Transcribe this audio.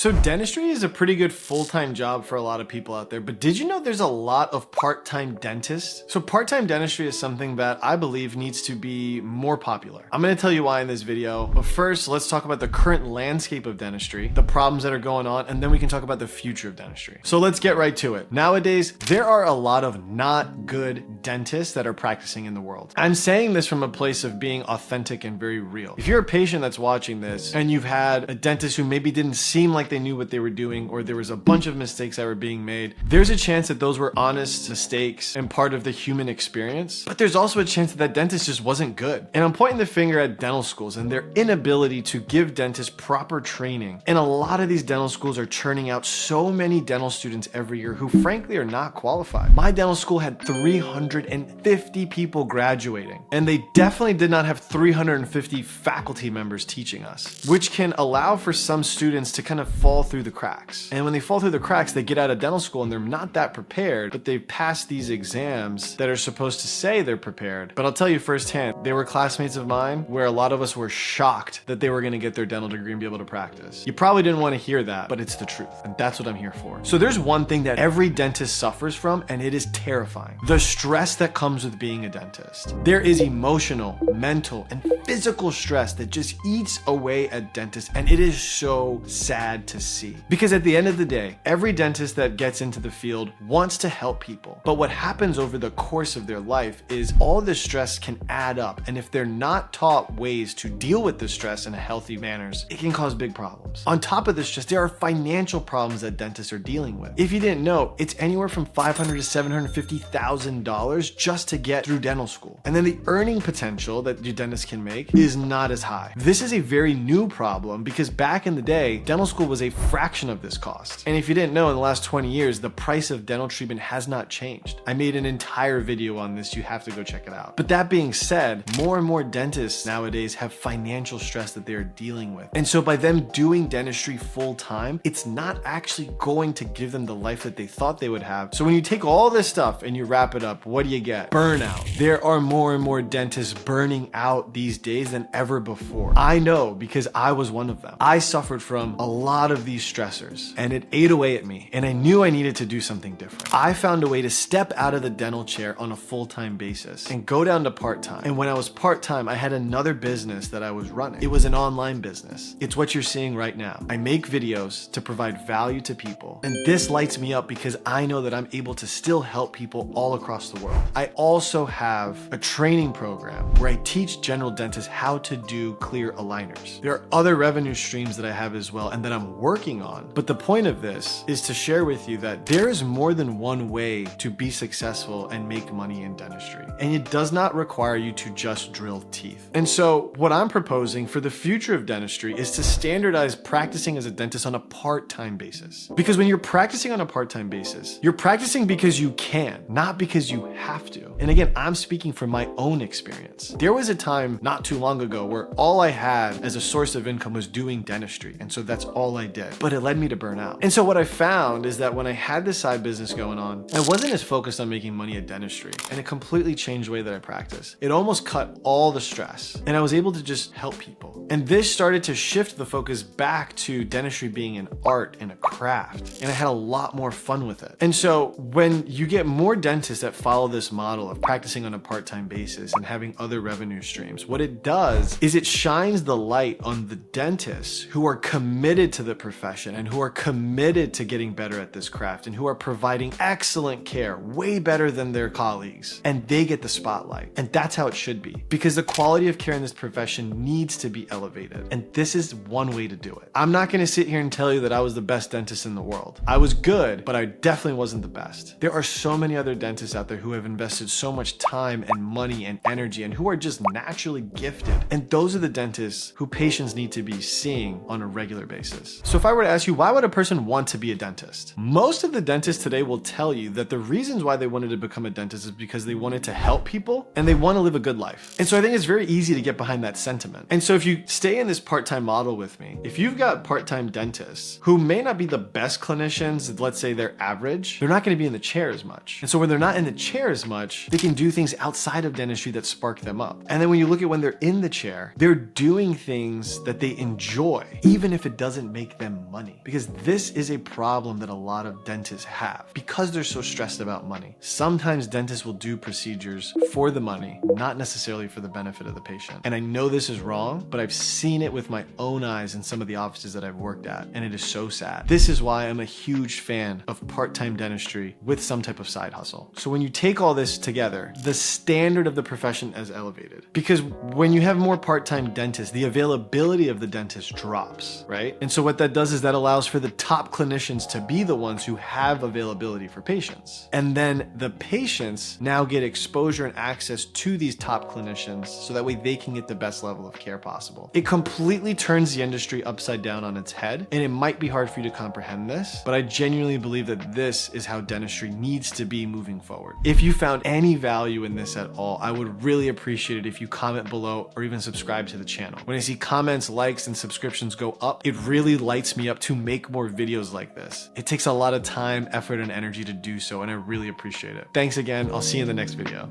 So dentistry is a pretty good full-time job for a lot of people out there, but did you know there's a lot of part-time dentists? So part-time dentistry is something that I believe needs to be more popular. I'm gonna tell you why in this video, but first let's talk about the current landscape of dentistry, the problems that are going on, and then we can talk about the future of dentistry. So let's get right to it. Nowadays, there are a lot of not good dentists that are practicing in the world. I'm saying this from a place of being authentic and very real. If you're a patient that's watching this and you've had a dentist who maybe didn't seem like they knew what they were doing, or there was a bunch of mistakes that were being made, there's a chance that those were honest mistakes and part of the human experience. But there's also a chance that that dentist just wasn't good. And I'm pointing the finger at dental schools and their inability to give dentists proper training. And a lot of these dental schools are churning out so many dental students every year who frankly are not qualified. My dental school had 350 people graduating, and they definitely did not have 350 faculty members teaching us, which can allow for some students to kind of fall through the cracks. And when they fall through the cracks, they get out of dental school and they're not that prepared, but they've passed these exams that are supposed to say they're prepared. But I'll tell you firsthand, they were classmates of mine where a lot of us were shocked that they were gonna get their dental degree and be able to practice. You probably didn't want to hear that, but it's the truth. And that's what I'm here for. So there's one thing that every dentist suffers from, and it is terrifying: the stress that comes with being a dentist. There is emotional, mental, and physical stress that just eats away at dentists, and it is so sad to see. Because at the end of the day, every dentist that gets into the field wants to help people. But what happens over the course of their life is all this stress can add up, and if they're not taught ways to deal with the stress in a healthy manners, it can cause big problems. On top of this stress, there are financial problems that dentists are dealing with. If you didn't know, it's anywhere from $500,000 to $750,000 just to get through dental school. And then the earning potential that your dentist can make is not as high. This is a very new problem because back in the day, dental school was a fraction of this cost. And if you didn't know, in the last 20 years, the price of dental treatment has not changed. I made an entire video on this. You have to go check it out. But that being said, more and more dentists nowadays have financial stress that they're dealing with. And so by them doing dentistry full time, it's not actually going to give them the life that they thought they would have. So when you take all this stuff and you wrap it up, what do you get? Burnout. There are more and more dentists burning out these days than ever before. I know because I was one of them. I suffered from a lot of these stressors and it ate away at me, and I knew I needed to do something different. I found a way to step out of the dental chair on a full-time basis and go down to part-time. And when I was part-time, I had another business that I was running. It was an online business. It's what you're seeing right now. I make videos to provide value to people, and this lights me up because I know that I'm able to still help people all across the world. I also have a training program where I teach general dentists how to do clear aligners. There are other revenue streams that I have as well and that I'm working on. But the point of this is to share with you that there is more than one way to be successful and make money in dentistry. And it does not require you to just drill teeth. And so what I'm proposing for the future of dentistry is to standardize practicing as a dentist on a part-time basis. Because when you're practicing on a part-time basis, you're practicing because you can, not because you have to. And again, I'm speaking from my own experience. There was a time not too long ago where all I had as a source of income was doing dentistry. And so that's all I did. But it led me to burnout. And so what I found is that when I had this side business going on, I wasn't as focused on making money at dentistry. And it completely changed the way that I practice. It almost cut all the stress. And I was able to just help people. And this started to shift the focus back to dentistry being an art and a craft. And I had a lot more fun with it. And so when you get more dentists that follow this model of practicing on a part-time basis and having other revenue streams, what it does is it shines the light on the dentists who are committed to the profession and who are committed to getting better at this craft and who are providing excellent care, way better than their colleagues. And they get the spotlight. And that's how it should be, because the quality of care in this profession needs to be elevated. And this is one way to do it. I'm not going to sit here and tell you that I was the best dentist in the world. I was good, but I definitely wasn't the best. There are so many other dentists out there who have invested so much time and money and energy and who are just naturally gifted. And those are the dentists who patients need to be seeing on a regular basis. So if I were to ask you, why would a person want to be a dentist? Most of the dentists today will tell you that the reasons why they wanted to become a dentist is because they wanted to help people and they want to live a good life. And so I think it's very easy to get behind that sentiment. And so if you stay in this part-time model with me, if you've got part-time dentists who may not be the best clinicians, let's say they're average, they're not going to be in the chair as much. And so when they're not in the chair as much, they can do things outside of dentistry that spark them up. And then when you look at when they're in the chair, they're doing things that they enjoy, even if it doesn't make make them money. Because this is a problem that a lot of dentists have because they're so stressed about money. Sometimes dentists will do procedures for the money, not necessarily for the benefit of the patient. And I know this is wrong, but I've seen it with my own eyes in some of the offices that I've worked at, and it is so sad. This is why I'm a huge fan of part-time dentistry with some type of side hustle. So when you take all this together, the standard of the profession is elevated. Because when you have more part-time dentists, the availability of the dentist drops, right? And so what that does is that allows for the top clinicians to be the ones who have availability for patients. And then the patients now get exposure and access to these top clinicians so that way they can get the best level of care possible. It completely turns the industry upside down on its head, and it might be hard for you to comprehend this, but I genuinely believe that this is how dentistry needs to be moving forward. If you found any value in this at all, I would really appreciate it if you comment below or even subscribe to the channel. When I see comments, likes, and subscriptions go up, it really lights me up to make more videos like this. It takes a lot of time, effort, and energy to do so, and I really appreciate it. Thanks again. I'll see you in the next video.